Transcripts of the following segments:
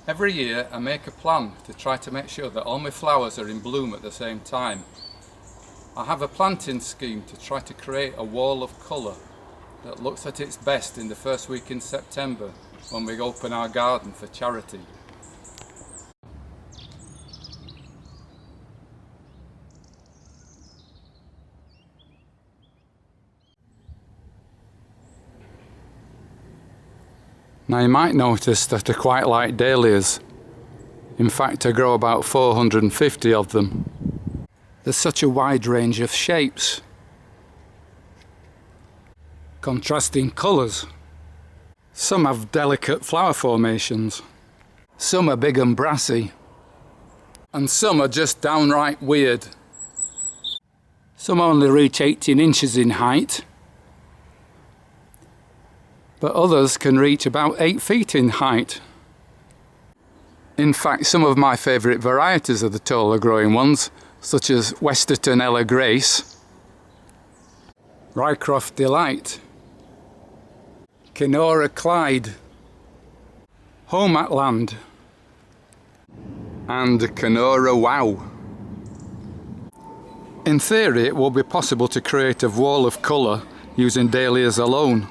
Every year I make a plan to try to make sure that all my flowers are in bloom at the same time. I have a planting scheme to try to create a wall of colour that looks at its best in the first week in September when we open our garden for charity. Now you might notice that I quite like dahlias. In fact, I grow about 450 of them. There's such a wide range of shapes, contrasting colours. Some have delicate flower formations, some are big and brassy, and some are just downright weird. Some only reach 18 inches in height, but others can reach about 8 feet in height. In fact, some of my favourite varieties are the taller growing ones, such as Westerton Ella Grace, Rycroft Delight, Kenora Clyde, Home at Land, and Kenora Wow. In theory, it will be possible to create a wall of colour using dahlias alone.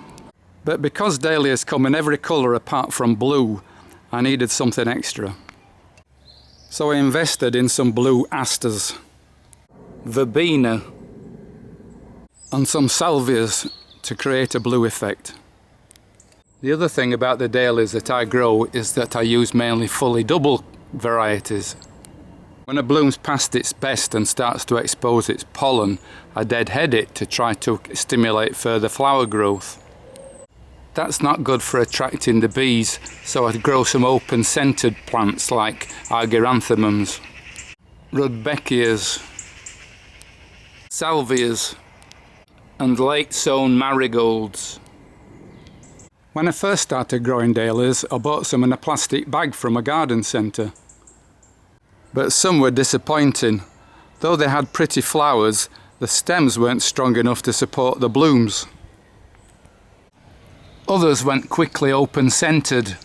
But because dahlias come in every colour apart from blue, I needed something extra. So I invested in some blue asters, verbena, and some salvias to create a blue effect. The other thing about the dahlias that I grow is that I use mainly fully double varieties. When it blooms past its best and starts to expose its pollen, I deadhead it to try to stimulate further flower growth. That's not good for attracting the bees, so I'd grow some open-scented plants like Argyranthemums, Rudbeckias, Salvias, and late-sown marigolds. When I first started growing dahlias, I bought some in a plastic bag from a garden centre. But some were disappointing. Though they had pretty flowers, the stems weren't strong enough to support the blooms. Others went quickly open-scented.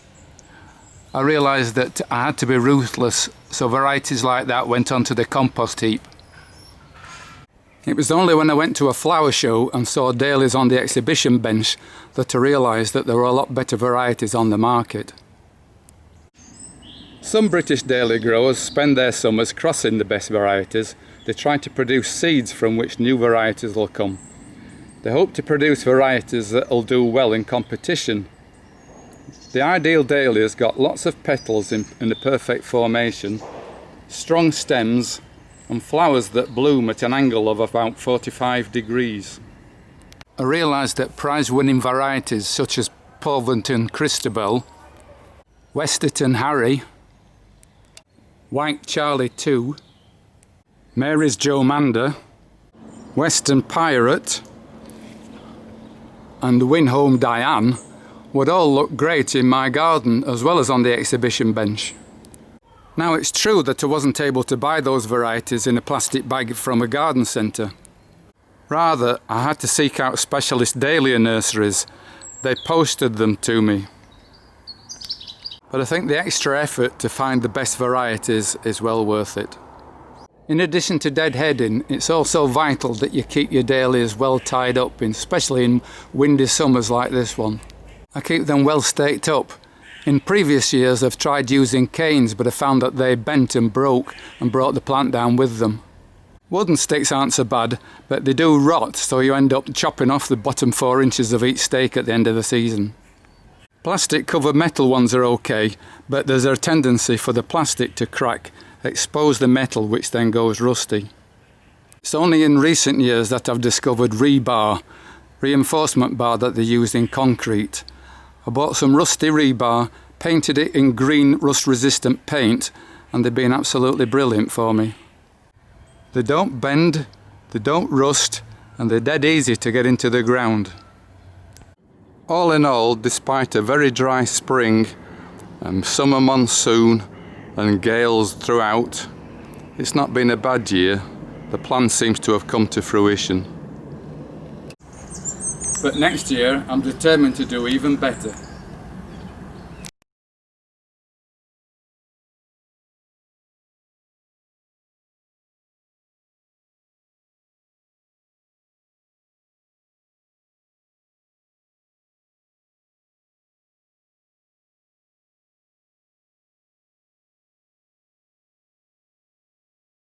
I realised that I had to be ruthless, so varieties like that went onto the compost heap. It was only when I went to a flower show and saw dahlias on the exhibition bench that I realised that there were a lot better varieties on the market. Some British dahlia growers spend their summers crossing the best varieties. They try to produce seeds from which new varieties will come. They hope to produce varieties that will do well in competition. The ideal dahlia's got lots of petals in a perfect formation, strong stems, and flowers that bloom at an angle of about 45 degrees. I realised that prize-winning varieties such as Poverton Christabel, Westerton Harry, White Charlie II, Mary's Jomanda, Western Pirate, and Winhome Diane would all look great in my garden as well as on the exhibition bench. Now it's true that I wasn't able to buy those varieties in a plastic bag from a garden centre. Rather, I had to seek out specialist dahlia nurseries. They posted them to me. But I think the extra effort to find the best varieties is well worth it. In addition to deadheading, it's also vital that you keep your dahlias well tied up, especially in windy summers like this one. I keep them well staked up. In previous years I've tried using canes, but I found that they bent and broke and brought the plant down with them. Wooden sticks aren't so bad, but they do rot, so you end up chopping off the bottom 4 inches of each stake at the end of the season. Plastic covered metal ones are okay, but there's a tendency for the plastic to crack, expose the metal, which then goes rusty. It's only in recent years that I've discovered rebar, reinforcement bar that they use in concrete. I bought some rusty rebar, painted it in green rust resistant paint, and they've been absolutely brilliant for me. They don't bend, they don't rust, and they're dead easy to get into the ground. All in all, despite a very dry spring, summer monsoon and gales throughout, it's not been a bad year. The plan seems to have come to fruition. But next year I'm determined to do even better.